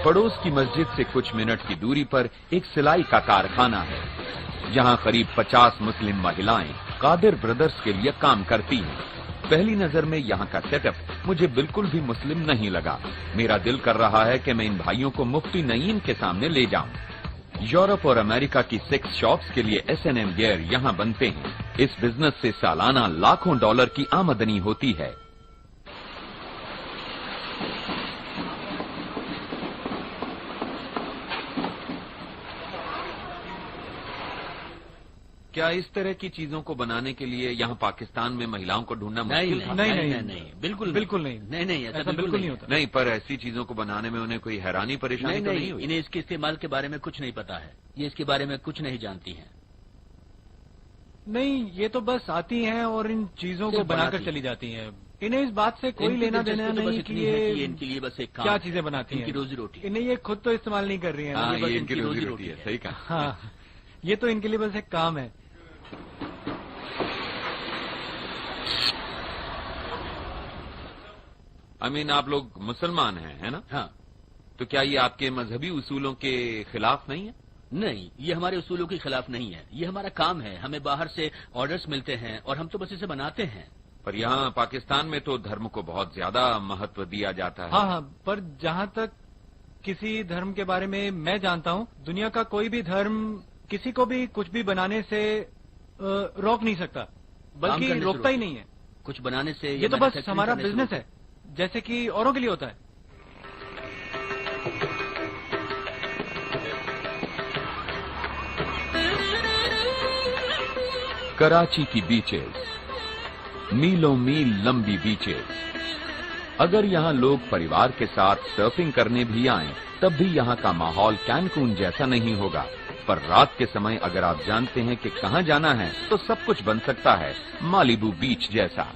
पड़ोस की मस्जिद से कुछ मिनट की दूरी पर एक सिलाई का कारखाना है, जहां करीब 50 मुस्लिम महिलाएं कादिर ब्रदर्स के लिए काम करती हैं। पहली नजर में यहाँ का सेटअप मुझे बिल्कुल भी मुस्लिम नहीं लगा। मेरा दिल कर रहा है कि मैं इन भाइयों को मुफ्ती नईम के सामने ले जाऊं। यूरोप और अमेरिका की सेक्स शॉप्स के लिए S&M गियर यहाँ बनते हैं। इस बिजनेस से सालाना लाखों डॉलर की आमदनी होती है। क्या इस तरह की चीजों को बनाने के लिए यहाँ पाकिस्तान में महिलाओं को ढूंढना मुश्किल था? नहीं, बिल्कुल नहीं, ऐसा बिल्कुल नहीं होता। नहीं, पर ऐसी चीजों को बनाने में उन्हें कोई हैरानी परेशानी तो नहीं हुई? इन्हें इसके इस्तेमाल के बारे में कुछ नहीं पता है, ये इसके बारे में कुछ नहीं जानती हैं। नहीं, ये तो बस आती हैं और इन चीजों को बनाकर चली जाती हैं। इन्हें इस बात से कोई लेना देना नहीं कि ये इनके लिए बस एक काम, क्या चीजें बनाती हैं, इनकी रोजी रोटी। इन्हें ये खुद तो इस्तेमाल नहीं कर रही है, ये इनकी रोजी रोटी है। सही कहा। हाँ, ये तो इनके लिए बस एक काम है। आप लोग मुसलमान हैं, है ना? हाँ। तो क्या ये आपके मजहबी उसूलों के खिलाफ नहीं है? नहीं, ये हमारे उसूलों के खिलाफ नहीं है। ये हमारा काम है, हमें बाहर से ऑर्डर्स मिलते हैं और हम तो बस इसे बनाते हैं। पर यहाँ पाकिस्तान में तो धर्म को बहुत ज्यादा महत्व दिया जाता है। हाँ, पर जहाँ तक किसी धर्म के बारे में मैं जानता हूँ, दुनिया का कोई भी धर्म किसी को भी कुछ भी बनाने से रोक नहीं सकता, बल्कि रोकता ही नहीं है कुछ बनाने से। ये तो बस हमारा बिजनेस है, जैसे कि औरों के लिए होता है। कराची की बीचेस, मीलों मील लंबी बीचेस। अगर यहाँ लोग परिवार के साथ सर्फिंग करने भी आएं, तब भी यहाँ का माहौल कैनकून जैसा नहीं होगा। पर रात के समय अगर आप जानते हैं कि कहाँ जाना है, तो सब कुछ बन सकता है मालिबू बीच जैसा।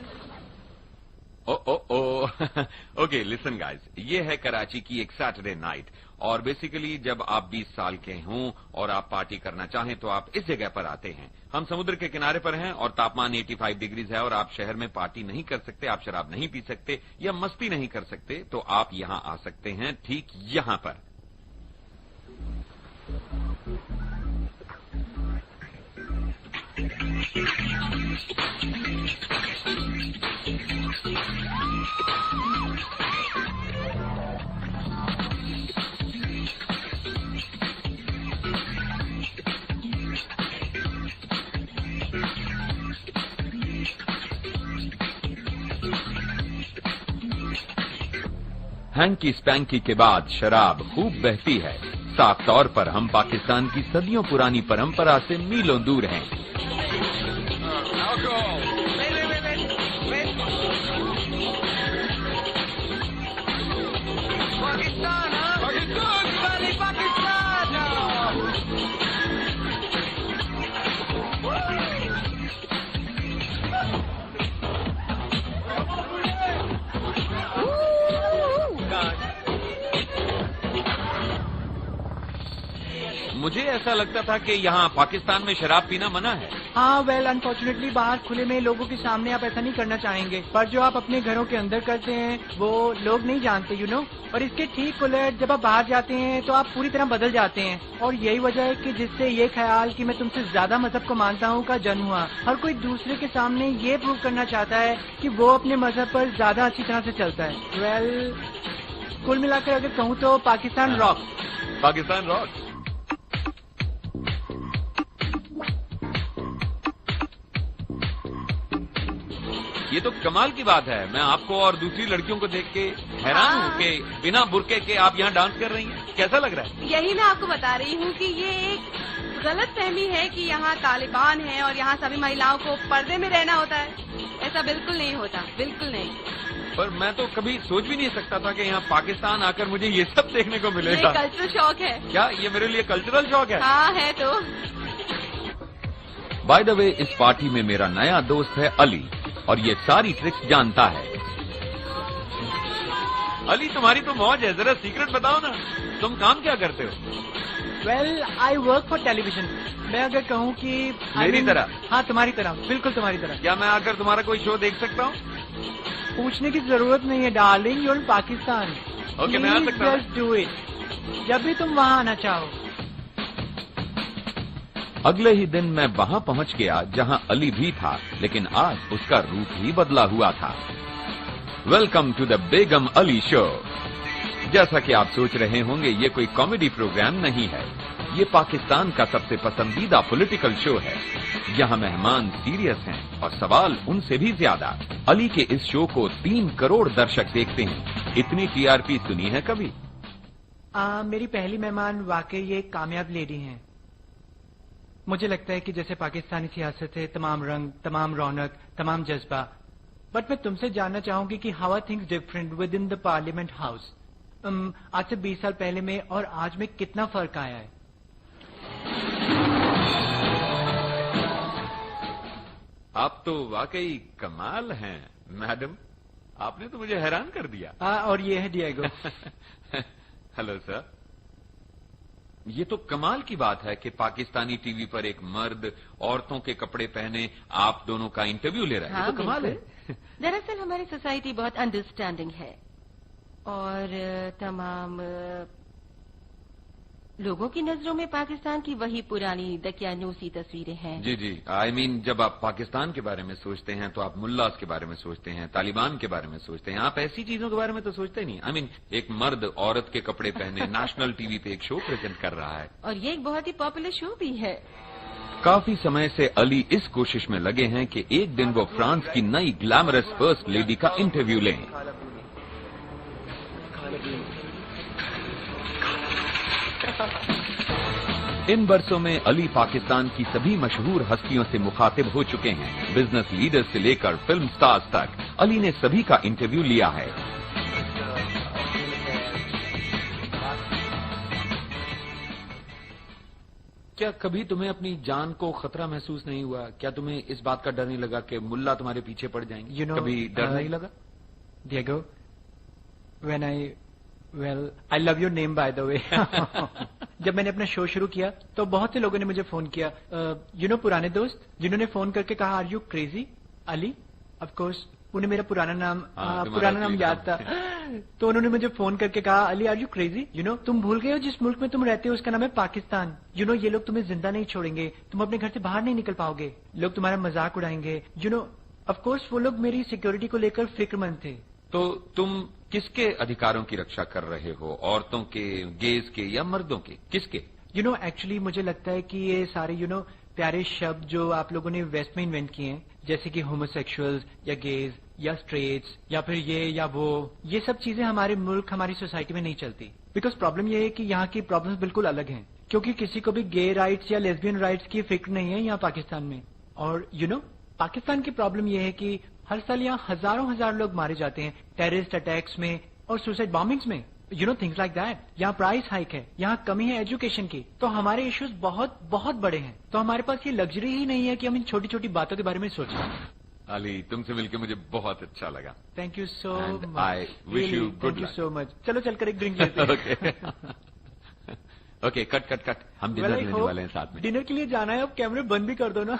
ओके, लिसन गाइस, ये है कराची की एक सैटरडे नाइट। और बेसिकली जब आप 20 साल के हों और आप पार्टी करना चाहें तो आप इस जगह पर आते हैं। हम समुद्र के किनारे पर हैं और तापमान 85 डिग्रीज है और आप शहर में पार्टी नहीं कर सकते, आप शराब नहीं पी सकते या मस्ती नहीं कर सकते, तो आप यहाँ आ सकते हैं ठीक यहाँ पर। हैंकी स्पैंकी के बाद शराब खूब बहती है। साफ तौर पर हम पाकिस्तान की सदियों पुरानी परंपरा से मीलों दूर हैं। मुझे ऐसा लगता था कि यहाँ पाकिस्तान में शराब पीना मना है। हाँ, वेल अनफॉर्चुनेटली बाहर खुले में लोगों के सामने आप ऐसा नहीं करना चाहेंगे, पर जो आप अपने घरों के अंदर करते हैं वो लोग नहीं जानते, यू नो। और इसके ठीक उलट जब आप बाहर जाते हैं तो आप पूरी तरह बदल जाते हैं। और यही वजह है कि जिससे ये ख्याल कि मैं तुमसे ज्यादा मजहब को मानता हूँ का जन्म हुआ। हर कोई दूसरे के सामने ये प्रूव करना चाहता है कि वो अपने मजहब पर ज्यादा अच्छी तरह से चलता है। वेल कुल मिलाकर अगर कहूँ तो पाकिस्तान रॉक। पाकिस्तान रॉक। ये तो कमाल की बात है। मैं आपको और दूसरी लड़कियों को देख के हैरान हूँ कि बिना बुर्के के आप यहाँ डांस कर रही हैं। कैसा लग रहा है? यही मैं आपको बता रही हूँ कि ये एक गलत फहमी है कि यहाँ तालिबान है और यहाँ सभी महिलाओं को पर्दे में रहना होता है। ऐसा बिल्कुल नहीं होता, बिल्कुल नहीं। पर मैं तो कभी सोच भी नहीं सकता था कि यहाँ पाकिस्तान आकर मुझे ये सब देखने को मिलेगा। ये कल्चरल शॉक है। क्या ये मेरे लिए कल्चरल शॉक है? हाँ है तो। बाय द वे, इस पार्टी में मेरा नया दोस्त है अली और ये सारी ट्रिक्स जानता है। अली, तुम्हारी तो मौज है, जरा सीक्रेट बताओ ना, तुम काम क्या करते हो? Well I work for television. मैं अगर कहूँ कि मेरी तरह? हाँ, तुम्हारी तरह, बिल्कुल तुम्हारी तरह। क्या मैं आकर तुम्हारा कोई शो देख सकता हूँ? पूछने की जरूरत नहीं है darling, you're in Pakistan. Okay, मैं आ सकता हूँ? जस्ट डू इट, जब भी तुम वहाँ आना चाहो। अगले ही दिन मैं वहाँ पहुँच गया जहाँ अली भी था, लेकिन आज उसका रूप ही बदला हुआ था। Welcome to the Begum Ali show. जैसा कि आप सोच रहे होंगे, ये कोई कॉमेडी प्रोग्राम नहीं है। ये पाकिस्तान का सबसे पसंदीदा पॉलिटिकल शो है। यहाँ मेहमान सीरियस हैं और सवाल उनसे भी ज्यादा। अली के इस शो को 3 करोड़ दर्शक देखते हैं। इतनी टीआरपी सुनी है कभी? मेरी पहली मेहमान वाकई ये एक कामयाब लेडी हैं। मुझे लगता है कि जैसे पाकिस्तानी सियासत है, तमाम रंग, तमाम रौनक, तमाम जज्बा। बट मैं तुमसे जानना चाहूंगी कि how are things different with in the parliament house. आज से 20 साल पहले में और आज में कितना फर्क आया है? आप तो वाकई कमाल हैं मैडम, आपने तो मुझे हैरान कर दिया। और ये है डिएगो। Hello sir. ये तो कमाल की बात है कि पाकिस्तानी टीवी पर एक मर्द औरतों के कपड़े पहने आप दोनों का इंटरव्यू ले रहा है। हाँ, ये तो कमाल है। दरअसल हमारी सोसाइटी बहुत अंडरस्टैंडिंग है और तमाम लोगों की नजरों में पाकिस्तान की वही पुरानी दकियानूसी तस्वीरें हैं। जी जी, आई मीन जब आप पाकिस्तान के बारे में सोचते हैं तो आप मुल्लास के बारे में सोचते हैं, तालिबान के बारे में सोचते हैं, आप ऐसी चीजों के बारे में तो सोचते नहीं। आई मीन एक मर्द औरत के कपड़े पहने नेशनल टीवी पे एक शो प्रेजेंट कर रहा है, और ये एक बहुत ही पॉपुलर शो भी है। काफी समय से अली इस कोशिश में लगे हैं कि एक दिन वो फ्रांस की नई ग्लैमरस फर्स्ट लेडी का इंटरव्यू लें। इन बरसों में अली पाकिस्तान की सभी मशहूर हस्तियों से मुखातिब हो चुके हैं। बिजनेस लीडर्स से लेकर फिल्म स्टार्स तक अली ने सभी का इंटरव्यू लिया है। क्या कभी तुम्हें अपनी जान को खतरा महसूस नहीं हुआ? क्या तुम्हें इस बात का डर नहीं लगा कि मुल्ला तुम्हारे पीछे पड़ जाएंगे? कभी डर नहीं लगा? Diego, when I love your name by the way. जब मैंने अपना शो शुरू किया तो बहुत से लोगों ने मुझे फोन किया, पुराने दोस्त जिन्होंने फोन करके कहा are you crazy Ali. Of course उन्हें मेरा पुराना नाम याद था, तो उन्होंने मुझे फोन करके कहा अली आर यू क्रेजी, तुम भूल गए हो जिस मुल्क में तुम रहते हो उसका नाम है पाकिस्तान। ये लोग तुम्हें जिंदा नहीं छोड़ेंगे, तुम अपने घर से बाहर नहीं निकल पाओगे, लोग तुम्हारा मजाक उड़ाएंगे। ऑफ कोर्स वो लोग मेरी सिक्योरिटी को लेकर फिक्रमंद थे। तो तुम किसके अधिकारों की रक्षा कर रहे हो? औरतों के, गेज के या मर्दों के? किसके? एक्चुअली मुझे लगता है कि ये सारे प्यारे शब्द जो आप लोगों ने वेस्ट में इन्वेंट किए हैं, जैसे कि होमोसेक्सुअल्स या गेज या स्ट्रेट्स या फिर ये या वो, ये सब चीजें हमारे मुल्क, हमारी सोसाइटी में नहीं चलती। बिकॉज प्रॉब्लम ये है कि यहाँ की प्रॉब्लम्स बिल्कुल अलग हैं, क्योंकि किसी को भी गे राइट्स या लेस्बियन राइट्स की फिक्र नहीं है यहाँ पाकिस्तान में। और पाकिस्तान की प्रॉब्लम ये है कि हर साल यहाँ हजार लोग मारे जाते हैं टेररिस्ट अटैक्स में और सुसाइड बॉम्बिंग्स में, थिंग्स लाइक दैट। यहाँ प्राइस हाइक है, यहाँ कमी है एजुकेशन की, तो हमारे इश्यूज बहुत बहुत बड़े हैं। तो हमारे पास ये लग्जरी ही नहीं है कि हम इन छोटी छोटी बातों के बारे में सोचें। अली, तुमसे मिलकर मुझे बहुत अच्छा लगा। Thank you so much. I wish you good thank you so much. चलो चलकर एक ड्रिंक लेते हैं। Okay, cut. हम डिनर लेने वाले हैं साथ में। डिनर के लिए जाना है, अब कैमरे बंद भी कर दो ना।